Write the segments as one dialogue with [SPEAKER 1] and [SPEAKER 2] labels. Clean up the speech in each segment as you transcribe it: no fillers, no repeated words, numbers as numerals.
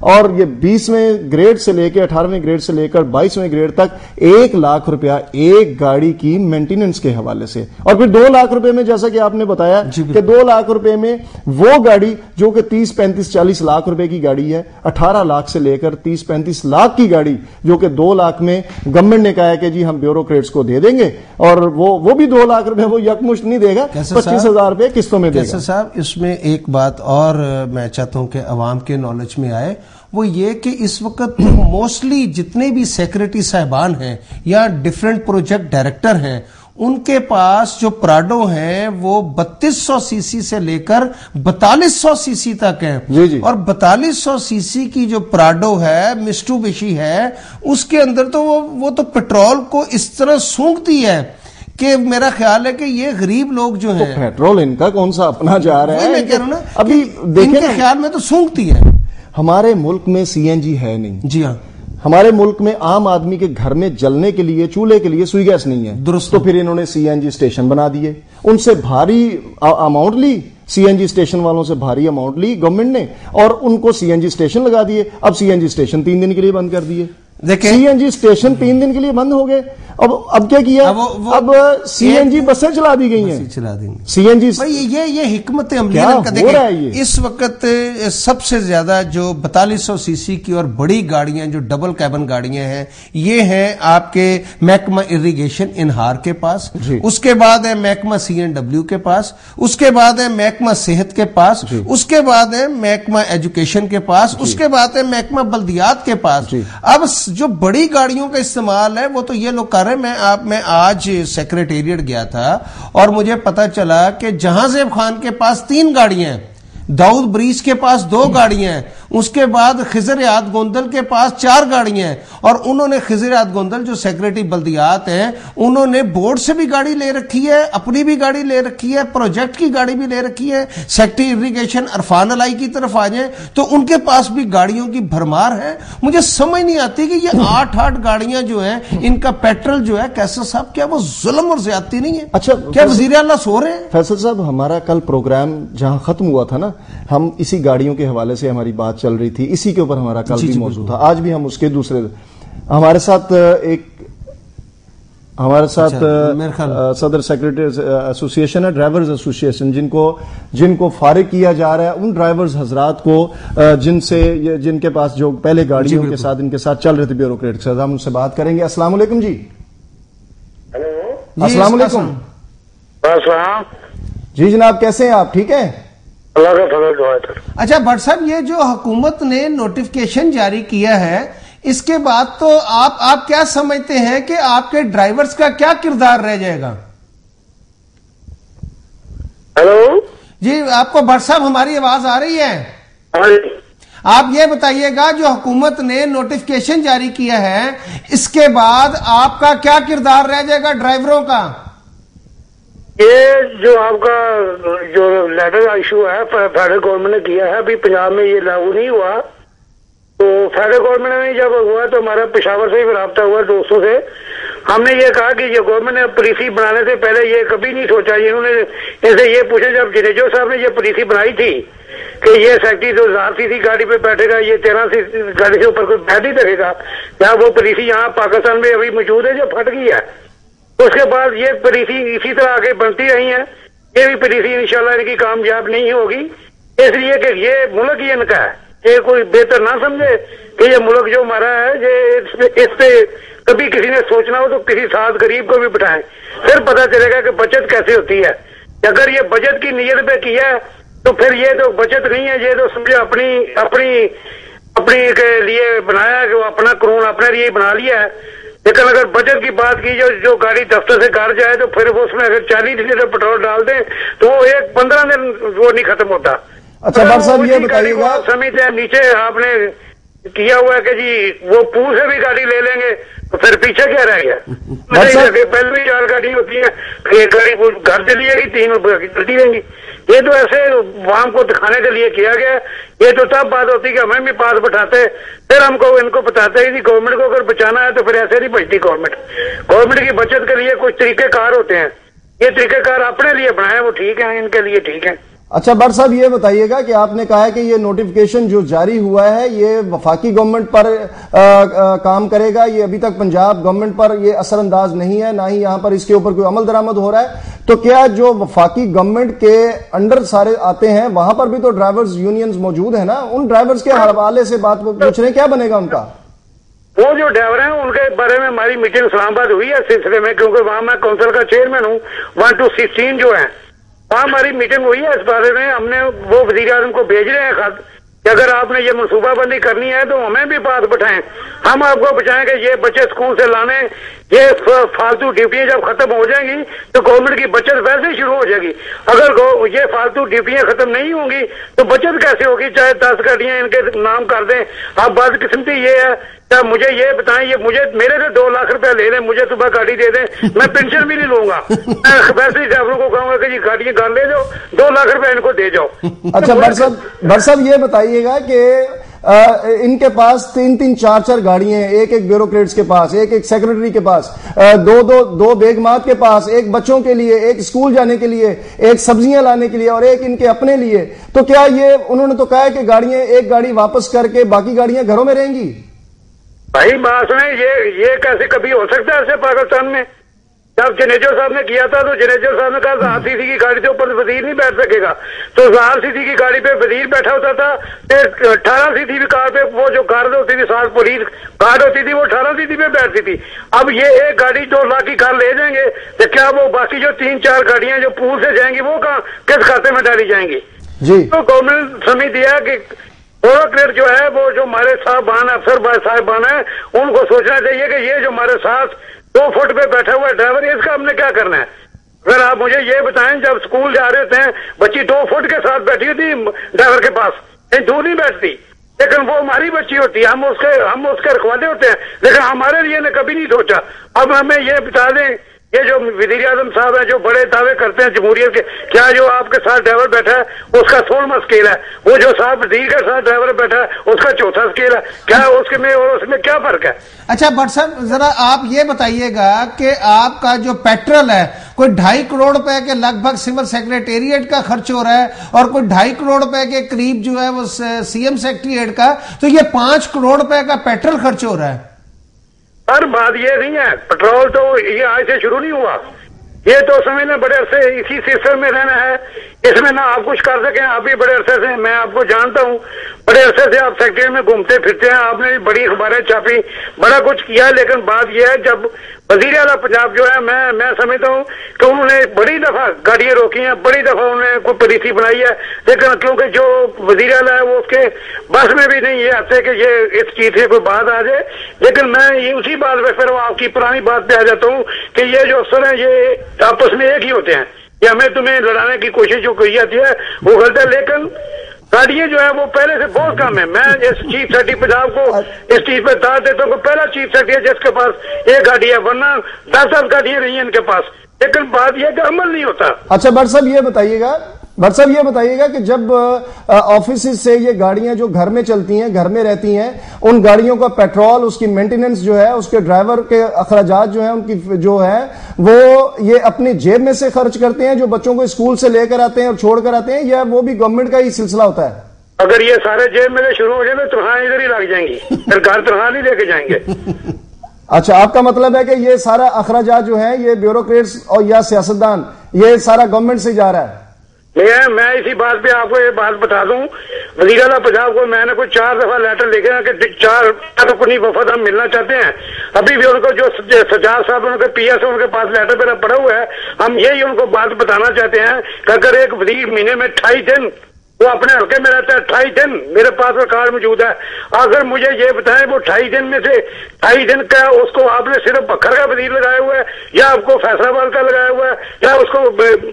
[SPEAKER 1] اور یہ 20ویں گریڈ سے لے کے 18ویں گریڈ سے لے کر 22ویں گریڈ تک 1 لاکھ روپیہ ایک گاڑی کی مینٹیننس کے حوالے سے، اور پھر 2 لاکھ روپے میں جیسا کہ آپ نے بتایا کہ 2 لاکھ روپے میں وہ گاڑی جو کہ 30 35 40 لاکھ روپے کی گاڑی ہے، 18 لاکھ سے لے کر 30 35 لاکھ کی گاڑی جو کہ 2 لاکھ میں گورنمنٹ نے کہا ہے کہ جی ہم بیوروکریٹس کو دے دیں گے، اور وہ بھی 2 لاکھ روپے وہ یکمشت نہیں دے گا، 25,000 روپے قسطوں میں دے گا۔
[SPEAKER 2] صاحب اس میں ایک بات اور میں چاہتا ہوں کہ عوام کے نالج میں آئے، وہ یہ کہ اس وقت موسٹلی جتنے بھی سیکریٹری صاحبان ہیں یا ڈیفرنٹ پروجیکٹ ڈائریکٹر ہیں، ان کے پاس جو پراڈو ہیں وہ 3200 سی سی سے لے کر 4200 سی سی تک ہیں، اور 4200 سی سی کی جو پراڈو ہے مسٹوبشی ہے، اس کے اندر تو وہ تو پیٹرول کو اس طرح سونکتی ہے کہ میرا خیال ہے کہ یہ غریب لوگ جو ہیں،
[SPEAKER 1] پیٹرول ان کا کون سا اپنا جا رہا ہے،
[SPEAKER 2] میں کہہ رہا ہوں نا،
[SPEAKER 1] ابھی
[SPEAKER 2] ان کے خیال میں تو سونکتی ہے۔
[SPEAKER 1] ہمارے ملک میں سی این جی ہے نہیں،
[SPEAKER 2] جی ہاں،
[SPEAKER 1] ہمارے ملک میں عام آدمی کے گھر میں جلنے کے لیے چولہے کے لیے سوئی گیس نہیں ہے،
[SPEAKER 2] درست،
[SPEAKER 1] تو پھر انہوں نے سی این جی اسٹیشن بنا دیے، ان سے بھاری اماؤنٹ لی، سی این جی اسٹیشن والوں سے بھاری اماؤنٹ لی گورنمنٹ نے، اور ان کو سی این جی اسٹیشن لگا دیے۔ اب سی این جی اسٹیشن 3 دن کے لیے بند کر دیے، سی این جی اسٹیشن 3 دن کے لیے بند ہو گئے۔ اب کیا کیا، اب سی این جی بسیں چلا دی گئی ہیں، سی این جی۔
[SPEAKER 2] یہ حکمت عملی کا دیکھیں، اس وقت سب سے زیادہ جو 4200 سی سی کی اور بڑی گاڑیاں جو ڈبل کیبن گاڑیاں ہیں، یہ ہیں آپ کے محکمہ اریگیشن انہار کے پاس، اس کے بعد ہے محکمہ سی این ڈبلیو کے پاس، اس کے بعد ہے محکمہ صحت کے پاس، اس کے بعد ہے محکمہ ایجوکیشن کے پاس، اس کے بعد ہے محکمہ بلدیات کے پاس۔ اب جو بڑی گاڑیوں کا استعمال ہے وہ تو یہ لوگ کر رہے ہیں۔ میں آج سیکریٹریٹ گیا تھا اور مجھے پتا چلا کہ جہاں زیب خان کے پاس 3 گاڑیاں ہیں، داؤد بریچ کے پاس 2 گاڑیاں ہیں، اس کے بعد خضر یاد گوندل کے پاس 4 گاڑیاں ہیں، اور انہوں نے خضر یاد گوندل جو سیکریٹری بلدیات ہیں انہوں نے بورڈ سے بھی گاڑی لے رکھی ہے، اپنی بھی گاڑی لے رکھی ہے، پروجیکٹ کی گاڑی بھی لے رکھی ہے۔ سیکریٹری اریگیشن عرفان علائی کی طرف آ جائیں تو ان کے پاس بھی گاڑیوں کی بھرمار ہے۔ مجھے سمجھ نہیں آتی کہ یہ 8 گاڑیاں جو ہیں ان کا پیٹرول جو ہے، کیسر صاحب کیا وہ ظلم اور زیادتی نہیں ہے؟
[SPEAKER 1] اچھا،
[SPEAKER 2] کیا وزیر اعلیٰ سو رہے ہیں؟
[SPEAKER 1] فیصل صاحب، ہمارا کل پروگرام جہاں ختم ہوا تھا نا، ہم اسی گاڑیوں کے حوالے سے ہماری بات چل رہی تھی، اسی کے اوپر ہمارا کل بھی موضوع تھا، آج بھی ہم اس کے دوسرے ہمارے ساتھ صدر سیکریٹری ایسوسی ایشن ہے، ڈرائیورز ایسوسی ایشن، جن کو فارغ کیا جا رہا ہے، ان ڈرائیورز حضرات کو جن کے پاس جو پہلے گاڑیوں کے ساتھ ان کے ساتھ چل رہے تھے بیوروکریٹ سے، ہم ان سے بات کریں گے۔ السلام علیکم جی۔ السلام علیکم۔
[SPEAKER 3] السلام
[SPEAKER 1] جی جناب، کیسے ہیں آپ؟ ٹھیک ہیں؟
[SPEAKER 3] اللہ کا فضل دعا ہے۔
[SPEAKER 2] اچھا بٹ صاحب، یہ جو حکومت نے نوٹیفکیشن جاری کیا ہے، اس کے بعد تو آپ کیا سمجھتے ہیں کہ آپ کے ڈرائیورز کا کیا کردار رہ جائے گا؟
[SPEAKER 3] ہیلو
[SPEAKER 2] جی، آپ کو بٹ صاحب ہماری آواز آ رہی ہے؟ آپ یہ بتائیے گا، جو حکومت نے نوٹیفکیشن جاری کیا ہے اس کے بعد آپ کا کیا کردار رہ جائے گا ڈرائیوروں کا؟
[SPEAKER 3] یہ جو آپ کا جو لیٹر ایشو ہے فیڈرل گورنمنٹ نے کیا ہے، ابھی پنجاب میں یہ لاگو نہیں ہوا، تو فیڈرل گورنمنٹ میں جب ہوا تو ہمارا پشاور سے بھی رابطہ ہوا دوستوں سے، ہم نے یہ کہا کہ یہ گورنمنٹ نے پالیسی بنانے سے پہلے یہ کبھی نہیں سوچا، انہوں نے ان سے یہ پوچھا جب جنیجو صاحب نے یہ پالیسی بنائی تھی کہ یہ سیکٹری 2000 سی سی گاڑی پہ بیٹھے گا، یہ 13 سی گاڑی سے اوپر کوئی بیٹھ نہیں سکے گا، کیا وہ پالیسی یہاں پاکستان میں ابھی موجود ہے جو پھٹ گئی ہے؟ اس کے بعد یہ پالیسی اسی طرح آگے بنتی رہی ہے، یہ بھی پالیسی انشاءاللہ ان کی کامیاب نہیں ہوگی، اس لیے کہ یہ ملک ہی ان کا ہے، یہ کوئی بہتر نہ سمجھے کہ یہ ملک جو ہمارا ہے یہ اس پہ کبھی کسی نے سوچنا ہو تو کسی ساتھ غریب کو بھی بٹھائیں، پھر پتہ چلے گا کہ بچت کیسے ہوتی ہے۔ اگر یہ بچت کی نیت پہ کیا ہے تو پھر یہ تو بچت نہیں ہے، یہ تو سمجھے اپنی کے لیے بنایا کہ وہ اپنا قانون اپنے لیے بنا لیا ہے۔ لیکن اگر بجٹ کی بات کی جو گاڑی دفتر سے گھر جائے تو پھر وہ اس میں اگر 40 لیٹر پیٹرول ڈال دیں تو وہ 15 دن وہ نہیں ختم ہوتا۔
[SPEAKER 1] اچھا ڈاکٹر صاحب یہ بتائیے گا،
[SPEAKER 3] سمجھتے ہیں نیچے آپ نے کیا ہوا ہے کہ جی وہ پول سے بھی گاڑی لے لیں گے تو پھر پیچھے کیا رہ گیا؟ پہلے بھی 4 گاڑی ہوتی ہیں، ایک گاڑی گھر چلی جائے گی، 3 چلتی رہیں گی، یہ تو ایسے عوام کو دکھانے کے لیے کیا گیا۔ یہ تو تب بات ہوتی کہ ہمیں بھی پاس بٹھاتے، پھر ہم کو ان کو بتاتے ہیں کہ گورنمنٹ کو اگر بچانا ہے تو پھر ایسے نہیں بچتی گورنمنٹ کی بچت کے لیے کچھ طریقہ کار ہوتے ہیں، یہ طریقہ کار اپنے لیے بنائے وہ ٹھیک ہیں، ان کے لیے ٹھیک ہیں۔
[SPEAKER 1] اچھا بٹ صاحب یہ بتائیے گا کہ آپ نے کہا ہے کہ یہ نوٹیفیکیشن جو جاری ہوا ہے یہ وفاقی گورنمنٹ پر کام کرے گا، یہ ابھی تک پنجاب گورنمنٹ پر یہ اثر انداز نہیں ہے، نہ ہی یہاں پر اس کے اوپر کوئی عمل درآمد ہو رہا ہے، تو کیا جو وفاقی گورنمنٹ کے انڈر سارے آتے ہیں وہاں پر بھی تو ڈرائیورز یونینز موجود ہیں نا، ان ڈرائیورز کے حوالے سے بات پوچھ رہے ہیں کیا بنے گا ان کا؟
[SPEAKER 3] وہ جو ڈرائیور ہیں ان کے بارے میں ہماری میٹنگ اسلام آباد ہوئی ہے اس سلسلے میں، کیونکہ وہاں میں کونسل کا چیئرمین ہوں، 1 to 16 جو ہے وہاں ہماری میٹنگ ہوئی ہے اس بارے میں، ہم نے وہ وزیر اعظم کو بھیج رہے ہیں خط کہ اگر آپ نے یہ منصوبہ بندی کرنی ہے تو ہمیں بھی پاس بٹھائیں، ہم آپ کو بچائیں کہ یہ بچے اسکول سے لانے، یہ فالتو ڈیوٹیاں جب ختم ہو جائیں گی تو گورنمنٹ کی بچت ویسے ہی شروع ہو جائے گی، اگر یہ فالتو ڈیوٹیاں ختم نہیں ہوں گی تو بچت کیسے ہوگی؟ چاہے 10 گاڑیاں ان کے نام کر دیں، اب بات قسمتی یہ ہے، کیا مجھے یہ بتائیں، یہ مجھے میرے سے 2 لاکھ روپے لے لیں، مجھے صبح گاڑی دے دیں، میں پینشن بھی نہیں لوں گا، میں ویسے ہی ڈرائیوروں کو کہوں گا کہ یہ گاڑیاں گھر لے جاؤ، 2 لاکھ روپے ان کو دے جاؤ۔
[SPEAKER 1] اچھا بٹ صاحب یہ بتائیے گا کہ ان کے پاس 3-3 4-4 گاڑیاں ہیں، ایک بیوروکریٹس کے پاس، ایک سیکرٹری کے پاس، 2 بیگمات کے پاس، ایک بچوں کے لیے، ایک اسکول جانے کے لیے، ایک سبزیاں لانے کے لیے اور ایک ان کے اپنے لیے، تو کیا یہ انہوں نے تو کہا ہے کہ گاڑیاں ایک گاڑی واپس کر کے باقی گاڑیاں گھروں میں رہیں گی؟
[SPEAKER 3] بھائی بات سنیں، یہ کیسے کبھی ہو سکتا ہے ایسے پاکستان میں؟ جب جنیجر صاحب نے کیا تھا تو جنیجر صاحب نے کہا 1000 cc کی گاڑی کے اوپر وزیر نہیں بیٹھ سکے گا، تو 1000 cc کی گاڑی پہ وزیر بیٹھا ہوتا تھا، پھر 18 cc کی کار پہ وہ جو گارڈ ہوتی تھی، 7 پولیس گارڈ ہوتی تھی، وہ 18 cc پہ بیٹھتی تھی۔ اب یہ ایک گاڑی 2 لاکھ کی کار لے جائیں گے تو کیا وہ باقی جو 3-4 گاڑیاں جو پول سے جائیں گی وہ کہاں کس کھاتے میں ڈالی جائیں گی؟
[SPEAKER 1] جی
[SPEAKER 3] تو گورنمنٹ سمجھ دیا کہ بیوروکریٹ جو ہے وہ جو ہمارے صاحبان افسر صاحبان ہیں ان کو سوچنا چاہیے کہ یہ جو ہمارے ساتھ 2 فٹ پہ بیٹھا ہوا ہے ڈرائیور، اس کا ہم نے کیا کرنا ہے؟ اگر آپ مجھے یہ بتائیں، جب اسکول جا رہے تھے بچی 2 فٹ کے ساتھ بیٹھی ہوتی ڈرائیور کے پاس، کہیں دور نہیں بیٹھتی، لیکن وہ ہماری بچی ہوتی ہے، ہم اس کے رکھواتے ہوتے ہیں، لیکن ہمارے لیے نے کبھی نہیں سوچا۔ اب ہمیں یہ بتا دیں، یہ جو وزیر اعظم صاحب ہیں جو بڑے دعوے کرتے ہیں جمہوریت کے، کیا جو آپ کے ساتھ ڈرائیور بیٹھا ہے اس کا 16واں اسکیل ہے؟ وہ جو صاحب وزیر کے ساتھ ڈرائیور بیٹھا ہے اس کا 4تھا اسکیل ہے، کیا اس میں اور اس میں کیا فرق ہے؟
[SPEAKER 2] اچھا بٹ صاحب ذرا آپ یہ بتائیے گا کہ آپ کا جو پیٹرول ہے کوئی 2.5 کروڑ روپے کے لگ بھگ سول سیکریٹریٹ کا خرچ ہو رہا ہے اور کوئی 2.5 کروڑ روپے کے قریب جو ہے وہ سی ایم سیکریٹریٹ کا، تو یہ 5 کروڑ روپے کا پیٹرول خرچ ہو رہا ہے۔
[SPEAKER 3] پر بات یہ نہیں ہے، پیٹرول تو یہ آج سے شروع نہیں ہوا، یہ تو سمجھنا بڑے عرصے اسی سلسلے میں رہنا ہے، اس میں نہ آپ کچھ کر سکیں، آپ بھی بڑے عرصے سے، میں آپ کو جانتا ہوں، بڑے عرصے سے آپ سیکٹری میں گھومتے پھرتے ہیں، آپ نے بڑی اخباریں چھاپی، بڑا کچھ کیا، لیکن بات یہ ہے جب وزیر اعلیٰ پنجاب جو ہے میں سمجھتا ہوں کہ انہوں نے بڑی دفعہ گاڑیاں روکی ہیں، بڑی دفعہ انہوں نے کوئی پالیسی بنائی ہے، لیکن کیونکہ جو وزیر اعلیٰ ہے وہ اس کے بس میں بھی نہیں یہ آتے کہ یہ اس چیز سے کوئی بات آ جائے، لیکن میں اسی بات پہ پھر آپ کی پرانی بات پہ آ جاتا ہوں کہ یہ جو افسر ہیں یہ آپس میں ایک ہی ہوتے ہیں، یہ ہمیں تمہیں لڑانے کی کوشش جو کی جاتی ہے وہ غلط ہے، لیکن گاڑیاں جو ہے وہ پہلے سے بہت کم ہے۔ میں اس چیف سیکرٹری پنجاب کو اس چیز پہ داد دیتا ہوں کہ پہلا چیف سیکرٹری ہے جس کے پاس 1 گاڑی ہے، ورنہ 10 گاڑیاں رہی ہیں ان کے پاس، لیکن بات یہ کہ عمل نہیں ہوتا۔
[SPEAKER 1] اچھا بٹ صاحب یہ بتائیے گا کہ جب آفیسز سے یہ گاڑیاں جو گھر میں چلتی ہیں، گھر میں رہتی ہیں، ان گاڑیوں کا پیٹرول، اس کی مینٹیننس جو ہے، اس کے ڈرائیور کے اخراجات جو ہیں ان کی جو ہے وہ یہ اپنی جیب میں سے خرچ کرتے ہیں جو بچوں کو اسکول سے لے کر آتے ہیں اور چھوڑ کر آتے ہیں، یا وہ بھی گورنمنٹ کا ہی سلسلہ ہوتا ہے؟
[SPEAKER 3] اگر یہ سارے جیب میں سے شروع ہو جائے تو تنخواہیں ادھر ہی لگ جائیں گی، پھر گھر تنخواہ نہیں لے کے جائیں گے۔
[SPEAKER 1] اچھا آپ کا مطلب ہے کہ یہ سارا اخراجات جو ہیں یہ بیوروکریٹس اور یا سیاستدان یہ سارا گورنمنٹ سے جا رہا ہے؟
[SPEAKER 3] میں اسی بات پہ آپ کو یہ بات بتا دوں، وزیر اعلیٰ پنجاب کو میں نے کوئی 4 دفعہ لیٹر لکھے ہیں کہ 4 رکنی وفد ہم ملنا چاہتے ہیں، ابھی بھی ان کو جو سجاد صاحب ان کے پی ایس ان کے پاس لیٹر میرا پڑا ہوا ہے، ہم یہی ان کو بات بتانا چاہتے ہیں کہ اگر ایک وزیر مہینے میں 28 دن وہ اپنے حلقے میں رہتا ہے، 28 دن میرے پاس ریکارڈ موجود ہے، اگر مجھے یہ بتائیں وہ 28 دن میں سے 28 دن کا اس کو آپ نے صرف بکھر کا وزیر لگایا ہوا ہے یا آپ کو فیصلہ آباد کا لگایا ہوا ہے یا اس کو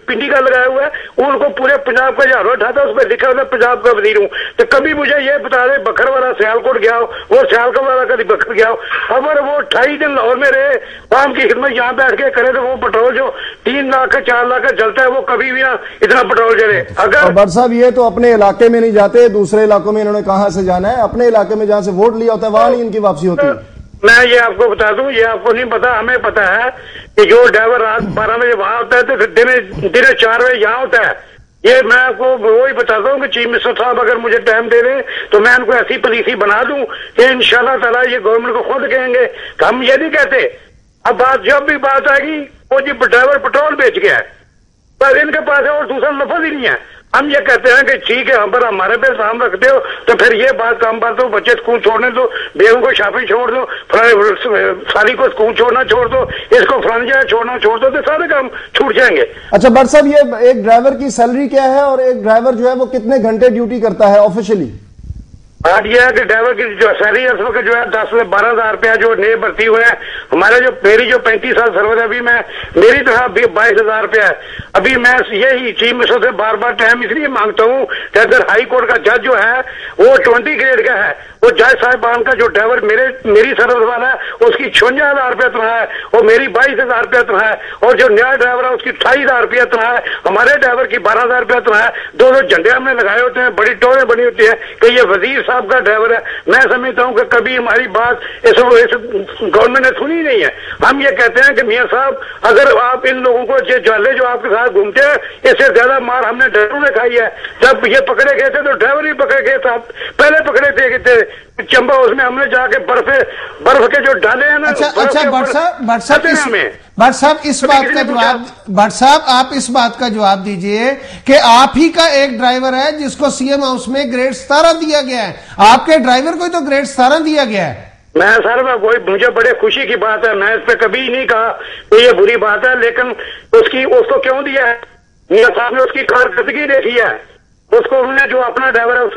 [SPEAKER 3] پنڈی کا لگایا ہوا ہے، ان کو پورے پنجاب کا جھاڑو اٹھاتا ہے، اس پہ لکھا ہوا پنجاب کا وزیر ہوں، تو کبھی مجھے یہ بتا دیں بکھر والا سیالکوٹ گیا ہو، وہ سیالکوٹ والا کبھی بکھر گیا ہو، اگر وہ 28 دن لاہور میں رہے عوام کی خدمت یہاں بیٹھ کے کرے تو وہ پیٹرول جو 3 لاکھ 4 لاکھ کا جلتا ہے وہ کبھی بھی نہ اتنا پیٹرول جلے۔ اگر
[SPEAKER 1] بٹ صاحب یہ تو اپنے علاقے میں نہیں جاتے، دوسرے علاقوں میں انہوں نے کہاں سے جانا ہے؟ اپنے علاقے میں جہاں سے ووٹ لیا ہوتا ہے وہاں نہیں ان کی واپسی ہوتی ہے۔
[SPEAKER 3] میں یہ آپ کو بتا دوں، یہ آپ کو نہیں پتا، ہمیں پتا ہے کہ جو ڈرائیور رات 12 بجے وہاں ہوتا ہے تو دن 4 بجے یہاں ہوتا ہے، یہ میں آپ کو وہی بتاتا ہوں کہ چیف منسٹر صاحب اگر مجھے ٹائم دے دیں تو میں ان کو ایسی پالیسی بنا دوں کہ انشاءاللہ تعالیٰ یہ گورنمنٹ کو خود کہیں گے کہ ہم یہ نہیں کہتے. اب بات جب بھی بات آئے گی وہ جی ڈرائیور پیٹرول بیچ گیا ہے پر ان کے پاس اور دوسرا لفظ ہی نہیں ہے. ہم یہ کہتے ہیں کہ ٹھیک ہے ہم پر ہمارے پہ سام رکھتے ہو تو پھر یہ بات کام بات ہو, بچے اسکول چھوڑنے دو, بیگم کو شاپنگ چھوڑ دو, سالی کو اسکول چھوڑنا چھوڑ دو, اس کو فلان جگہ چھوڑنا چھوڑ دو, تو سارے کام چھوٹ جائیں گے.
[SPEAKER 1] اچھا بٹ صاحب یہ ایک ڈرائیور کی سیلری کیا ہے اور ایک ڈرائیور جو ہے وہ کتنے گھنٹے ڈیوٹی کرتا ہے آفیشلی؟
[SPEAKER 3] بات یہ ہے کہ ڈرائیور کی جو سیلری اس وقت جو ہے 10 سے 12,000 روپیہ جو نئے بھرتی ہوئے ہیں. ہمارے جو میری جو 35 سال سروس ہے ابھی میں میری طرح 22,000 روپیہ ہے. ابھی میں یہی چیف منسٹر سے بار بار ٹائم اس لیے مانگتا ہوں کہ اگر ہائی کورٹ کا جج جو ہے وہ 20 گریڈ کا ہے, وہ جج صاحبان کا جو ڈرائیور میری سروس والا ہے اس کی 56,000 روپیہ تنخواہ ہے اور میری 22,000 روپیہ تنخواہ ہے, اور جو نیا ڈرائیور ہے اس کی 28,000 روپیہ تنخواہ ہے, ہمارے ڈرائیور کی 12,000 روپیہ تنخواہ ہے. دو جھنڈے ہم نے لگائے ہوتے ہیں, بڑی ٹوریں بنی ہوتی ہیں کہ یہ وزیر صاحب کا ڈرائیور ہے. میں سمجھتا ہوں کہ کبھی ہماری بات اس گورنمنٹ نے سنی نہیں ہے. ہم یہ کہتے ہیں کہ میاں صاحب اگر آپ ان لوگوں کو جالے جو آپ کے ساتھ گھومتے ہیں اس سے زیادہ مار ہم نے ڈرائیوروں نے کھائی ہے. جب یہ پکڑے گئے تھے تو ڈرائیور بھی پکڑے گئے تھے, پہلے پکڑے تھے چمبا, اس میں ہم نے جا کے برف کے جو ڈالے ہیں نا.
[SPEAKER 2] اچھا بٹ صاحب اس بات کا جواب, بٹ صاحب آپ اس بات کا جواب دیجئے کہ آپ ہی کا ایک ڈرائیور ہے جس کو سی ایم ہاؤس میں گریڈ 17 دیا گیا ہے, آپ کے ڈرائیور کو تو گریڈ 17 دیا گیا ہے.
[SPEAKER 3] میں سر وہی مجھے بڑے خوشی کی بات ہے, میں اس پہ کبھی نہیں کہا کہ یہ بری بات ہے, لیکن اس کو کیوں دیا ہے؟ میاں صاحب نے اس کی کارکردگی دیکھی ہے, اس کو انہوں نے جو اپنا ڈرائیور ہے اس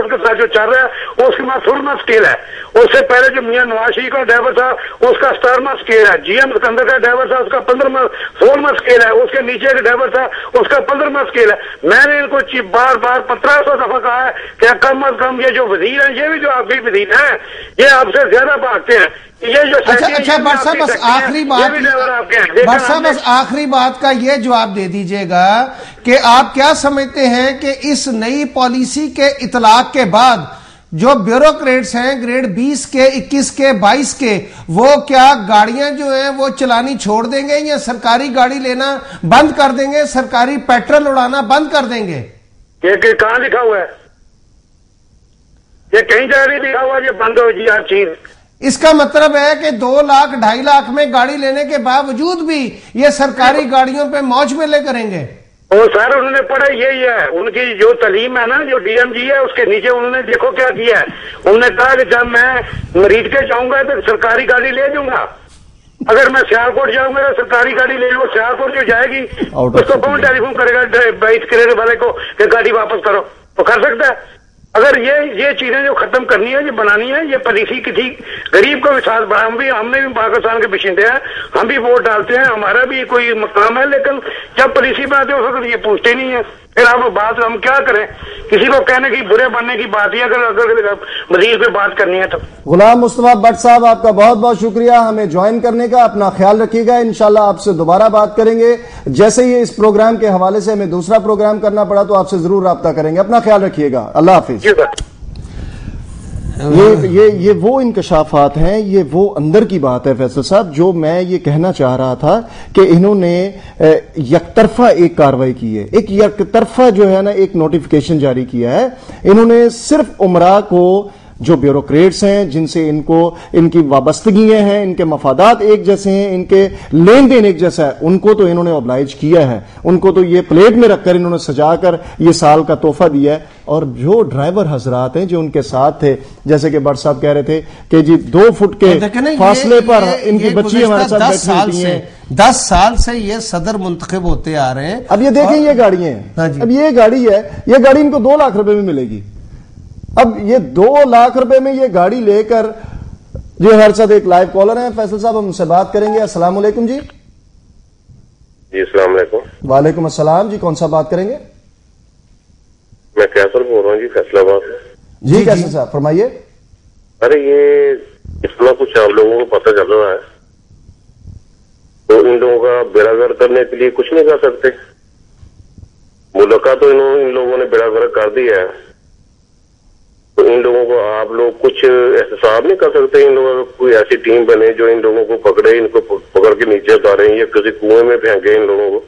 [SPEAKER 3] کے ساتھ جو چل رہا ہے اس کے پاس 16واں اسکیل ہے. اس سے پہلے جو میاں نواز شریف کا ڈرائیور تھا اس کا 17واں اسکیل ہے, جی ایم سکندر کا ڈرائیور تھا اس کا 16واں اسکیل ہے, اس کے نیچے کا ڈرائیور تھا اس کا 15واں اسکیل ہے. میں نے ان کو بار بار 1500 دفعہ کہا ہے کہ کم از کم یہ جو وزیر ہیں یہ بھی جو آپ کے وزیر ہیں یہ آپ سے زیادہ بھاگتے ہیں.
[SPEAKER 2] اچھا بٹ صاحب بس آخری بات, بٹ صاحب بس آخری بات کا یہ جواب دے دیجئے گا کہ آپ کیا سمجھتے ہیں کہ اس نئی پالیسی کے اطلاق کے بعد جو بیوروکریٹس ہیں گریڈ 20 کے 21 کے 22 کے وہ کیا گاڑیاں جو ہیں وہ چلانی چھوڑ دیں گے یا سرکاری گاڑی لینا بند کر دیں گے, سرکاری پیٹرول اڑانا بند کر دیں گے؟
[SPEAKER 3] یہ کہاں لکھا ہوا ہے؟ یہ کہیں جگہ نہیں لکھا ہوا یہ بند ہو جی ہر چیز.
[SPEAKER 2] اس کا مطلب ہے کہ 2 لاکھ 2.5 لاکھ میں گاڑی لینے کے باوجود بھی یہ سرکاری گاڑیوں پہ موج میلے کریں گے.
[SPEAKER 3] وہ سر انہوں نے پڑھا یہی ہے, ان کی جو تعلیم ہے نا جو ڈی ایم جی ہے اس کے نیچے انہوں نے دیکھو کیا کیا ہے. انہوں نے کہا کہ جب میں مریض کے جاؤں گا تو سرکاری گاڑی لے جاؤں گا, اگر میں سیالکوٹ جاؤں گا تو سرکاری گاڑی لے لوں. سیالکوٹ جو جائے گی اس کو کون ٹیلی فون کرے گا 22 کریڈ والے کو کہ گاڑی واپس کرو؟ وہ کر سکتا ہے. اگر یہ چیزیں جو ختم کرنی ہے یہ بنانی ہے, یہ پالیسی کسی غریب کو بھی ساتھ بڑھا, ہم نے بھی پاکستان کے باشندے ہیں, ہم بھی ووٹ ڈالتے ہیں, ہمارا بھی کوئی مقام ہے, لیکن جب پالیسی بناتے ہیں اس وقت یہ پوچھتے نہیں ہے. پھر آپ بات ہم کیا کریں؟ کسی کو کہنے کی برے بننے کی بات ہی اگر وزیر پہ بات کرنی ہے تو.
[SPEAKER 1] غلام مصطفیٰ بٹ صاحب آپ کا بہت بہت شکریہ ہمیں جوائن کرنے کا, اپنا خیال رکھیے گا, انشاءاللہ آپ سے دوبارہ بات کریں گے. جیسے ہی اس پروگرام کے حوالے سے ہمیں دوسرا پروگرام کرنا پڑا تو آپ سے ضرور رابطہ کریں گے. اپنا خیال رکھیے گا, اللہ حافظ. یہ وہ انکشافات ہیں, یہ وہ اندر کی بات ہے فیصل صاحب جو میں یہ کہنا چاہ رہا تھا کہ انہوں نے یک طرفہ ایک کاروائی کی ہے, ایک یک طرفہ جو ہے نا ایک نوٹیفیکیشن جاری کیا ہے. انہوں نے صرف عمرہ کو جو بیوروکریٹس ہیں جن سے ان کی وابستگیاں ہیں, ان کے مفادات ایک جیسے ہیں, ان کے لین دین ایک جیسا ہے, ان کو تو انہوں نے اوبلائج کیا ہے, ان کو تو یہ پلیٹ میں رکھ کر انہوں نے سجا کر یہ سال کا تحفہ دیا ہے. اور جو ڈرائیور حضرات ہیں جو ان کے ساتھ تھے, جیسے کہ بٹ صاحب کہہ رہے تھے کہ جی 2 فٹ کے فاصلے پر ان کی بچی ہمارے ساتھ بیٹھی ہوتی ہیں.
[SPEAKER 2] 10 سال سے یہ صدر منتخب ہوتے آ رہے ہیں.
[SPEAKER 1] اب یہ دیکھیں یہ گاڑیاں ہیں, اب یہ گاڑی ہے, یہ گاڑی ان کو 2 لاکھ روپے میں ملے گی. اب یہ 2 لاکھ روپے میں یہ گاڑی لے کر, جی ہمارے ساتھ ایک لائیو کالر ہیں فیصل صاحب, ہم ان سے بات کریں گے. السلام علیکم جی.
[SPEAKER 4] جی السلام علیکم.
[SPEAKER 1] وعلیکم السلام جی, کون سا بات کریں گے؟
[SPEAKER 4] میں کیسر بول رہا ہوں جی, فیصلہ آباد.
[SPEAKER 1] جی کیسر صاحب فرمائیے.
[SPEAKER 4] ارے یہ اتنا کچھ آپ لوگوں کو پتہ چل رہا ہے تو ان لوگوں کا بیڑا گرک کرنے کے لیے کچھ نہیں کر سکتے؟ ملکہ تو ان لوگوں نے بیڑا گرک کر دیا ہے, تو ان لوگوں کو آپ لوگ کچھ احتساب نہیں کر سکتے؟ ان لوگوں کو کوئی ایسی ٹیم بنے جو ان لوگوں کو پکڑے, ان کو پکڑ کے نیچے اتارے یا کسی کنویں میں پھینکے ان لوگوں کو.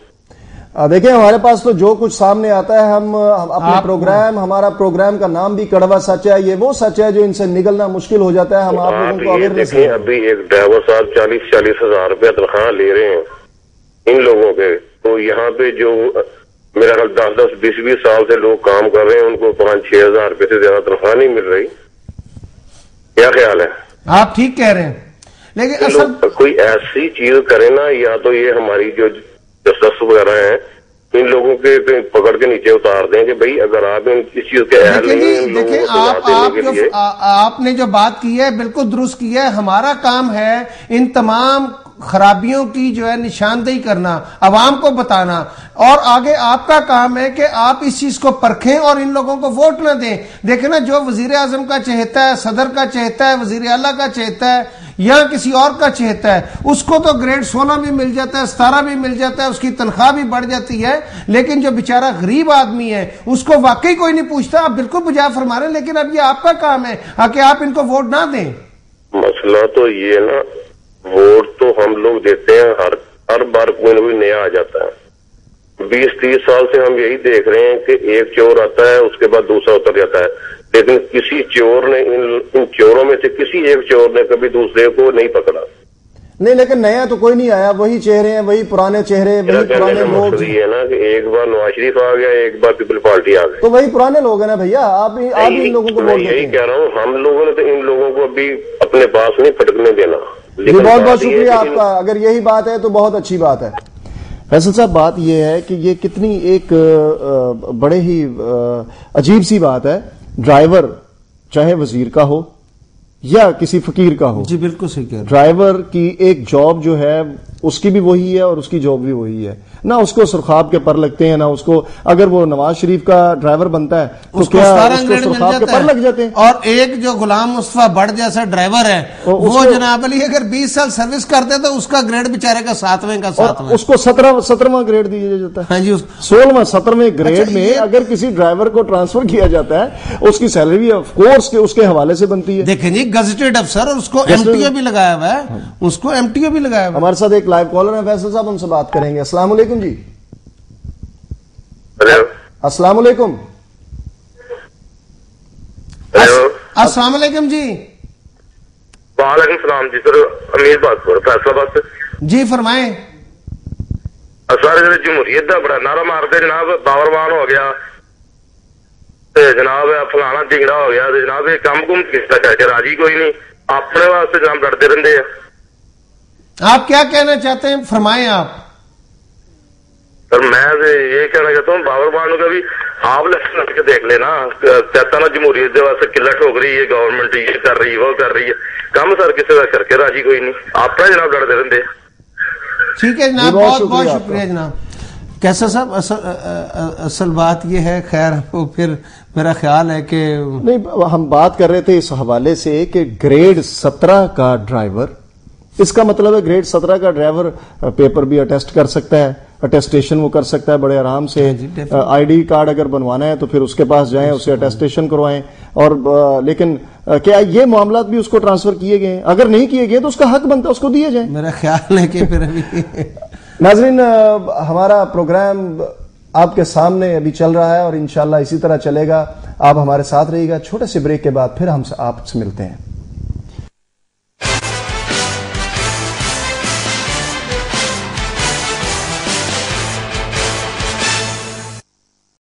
[SPEAKER 1] دیکھیں ہمارے پاس تو جو کچھ سامنے آتا ہے ہم اپنے پروگرام، ہمارا پروگرام کا نام بھی کڑوا سچ ہے، یہ وہ سچ ہے جو ان سے نگلنا مشکل ہو جاتا ہے. ہم آپ لوگوں کو اویئرنیس
[SPEAKER 4] دیکھیں ابھی ایک ڈرائیور صاحب 40 ہزار روپیہ تنخواہ لے رہے ہیں ان لوگوں کے، تو یہاں پہ جو میرا خیال 10-20 سال سے لوگ کام کر رہے ہیں ان کو 5-6 ہزار روپے سے زیادہ تنخواہ نہیں مل رہی. کیا خیال ہے؟
[SPEAKER 2] آپ ٹھیک کہہ رہے ہیں، لیکن اصل
[SPEAKER 4] کوئی ایسی چیز کرے نا، یا تو یہ ہماری جو جسٹس وغیرہ ہیں ان لوگوں کے پکڑ کے نیچے اتار دیں کہ بھئی اگر آپ اس چیز کے اہل نہیں.
[SPEAKER 2] دیکھیں آپ نے جو بات کی ہے بالکل درست کی ہے. ہمارا کام ہے ان تمام خرابیوں کی جو ہے نشاندہی کرنا، عوام کو بتانا، اور آگے آپ کا کام ہے کہ آپ اس چیز کو پرکھیں اور ان لوگوں کو ووٹ نہ دیں. دیکھیں نا، جو وزیر اعظم کا چہتا ہے، صدر کا چہتا ہے، وزیر اعلیٰ کا چہتا ہے یا کسی اور کا چہتا ہے، اس کو تو گریڈ 16 بھی مل جاتا ہے، 17 بھی مل جاتا ہے، اس کی تنخواہ بھی بڑھ جاتی ہے. لیکن جو بیچارہ غریب آدمی ہے اس کو واقعی کوئی نہیں پوچھتا. آپ بالکل بجا فرما رہے ہیں، لیکن اب یہ آپ کا کام ہے کہ آپ ان کو ووٹ نہ دیں.
[SPEAKER 4] مسئلہ تو یہ نا، ووٹ تو ہم لوگ دیتے ہیں، ہر بار کوئی نہ کوئی نیا آ جاتا ہے. 20-30 سال سے ہم یہی دیکھ رہے ہیں کہ ایک چور آتا ہے اس کے بعد دوسرا اتر جاتا ہے، لیکن کسی چور نے ان چوروں میں سے کسی ایک چور نے کبھی دوسرے کو نہیں پکڑا.
[SPEAKER 1] نہیں، لیکن نیا تو کوئی نہیں آیا، وہی چہرے ہیں، وہی پرانے چہرے، وہی پرانے لوگ.
[SPEAKER 4] یہ ہے نا کہ ایک بار نواز شریف آ گیا، ایک بار پیپل پارٹی آ گئی،
[SPEAKER 1] تو وہی پرانے لوگ ہیں نا بھیا. آپ ہی ان لوگوں کو ووٹ دیتے ہیں.
[SPEAKER 4] یہی کہہ رہا ہوں، ہم لوگوں نے تو ان لوگوں کو ابھی اپنے پاس نہیں پھٹکنے دینا.
[SPEAKER 1] جی بہت بہت شکریہ آپ کا. اگر یہی بات ہے تو بہت اچھی بات ہے. فیصل صاحب، بات یہ ہے کہ یہ کتنی ایک بڑے ہی عجیب سی بات ہے. ڈرائیور چاہے وزیر کا ہو یا کسی فقیر کا ہو،
[SPEAKER 2] جی بالکل صحیح کہہ رہے ہیں،
[SPEAKER 1] ڈرائیور کی ایک جاب جو ہے اس کی بھی وہی ہے اور اس کی جاب بھی وہی ہے. نہ اس کو سرخاب کے پر لگتے ہیں، نہ اس کو، اگر وہ نواز شریف کا ڈرائیور بنتا ہے تو کیا اس کو سرخاب کے پر لگ جاتے ہیں.
[SPEAKER 2] اور ایک جو غلام مصطفیٰ بٹ جیسا ڈرائیور ہے وہ جناب علی اگر 20 سال سروس کرتے تو اس کا گریڈ بیچارے کا 7ویں کا 7واں،
[SPEAKER 1] اس کو 17واں گریڈ دیا جاتا ہے.
[SPEAKER 2] ہاں جی،
[SPEAKER 1] 16واں 17ویں گریڈ میں اگر کسی ڈرائیور کو ٹرانسفر کیا جاتا ہے اس کی سیلری بھی آف کورس اس کے حوالے سے بنتی ہے.
[SPEAKER 2] دیکھیں جی، گزٹڈ افسر، اس کو ایم ٹی او بھی لگایا ہوا ہے، اس کو ایم ٹی او بھی لگایا ہوا ہے.
[SPEAKER 1] ہمارے ساتھ ایک لائیو کالر ہے فیصل صاحب، ان سے بات کریں گے. السلام علیکم جی. السلام علیکم.
[SPEAKER 2] السلام علیکم جی.
[SPEAKER 4] وعلیکم السلام جی. سر امیر بات کر فیصلہ بات سے.
[SPEAKER 2] جی فرمائیں.
[SPEAKER 4] سر جمہوریت کا بڑا نعرہ مارتے جناب، باورمان ہو گیا جناب، فلانا ڈنگڑا ہو گیا جناب. یہ کام کم کس طرح کر کے راضی کوئی نہیں، اپنے واسطے جناب لڑتے رہتے ہیں.
[SPEAKER 2] آپ کیا کہنا چاہتے ہیں، فرمائیں آپ.
[SPEAKER 4] سر میں یہ کہنا چاہتا ہوں باورمان کا بھی آپ لڑ کے دیکھ لینا، کہتا نا جمہوریت کے واسطے قلت ہو رہی ہے، گورنمنٹ یہ کر رہی ہے وہ کر رہی ہے. کم سر کسی کا کر کے راضی کوئی نہیں، اپنا جناب لڑتے رہتے.
[SPEAKER 2] ٹھیک ہے جناب، بہت بہت شکریہ جناب. کیسا صاحب، اصل بات یہ ہے، خیر وہ پھر میرا خیال ہے کہ
[SPEAKER 1] نہیں، ہم بات کر رہے تھے اس حوالے سے کہ گریڈ 17 کا ڈرائیور، اس کا مطلب ہے گریڈ 17 کا ڈرائیور پیپر بھی اٹیسٹ کر سکتا ہے، اٹیسٹیشن وہ کر سکتا ہے بڑے آرام سے. آئی ڈی کارڈ اگر بنوانا ہے تو پھر اس کے پاس جائیں، اسے اٹیسٹیشن کروائیں. اور لیکن کیا یہ معاملات بھی اس کو ٹرانسفر کیے گئے ہیں؟ اگر نہیں کیے گئے تو اس کا حق بنتا ہے اس کو دیے جائیں.
[SPEAKER 2] میرا خیال ہے کہ پھر ابھی
[SPEAKER 1] ناظرین، ہمارا پروگرام آپ کے سامنے ابھی چل رہا ہے اور انشاءاللہ اسی طرح چلے گا. آپ ہمارے ساتھ رہیے گا. چھوٹے سے بریک کے بعد پھر ہم آپ سے ملتے ہیں.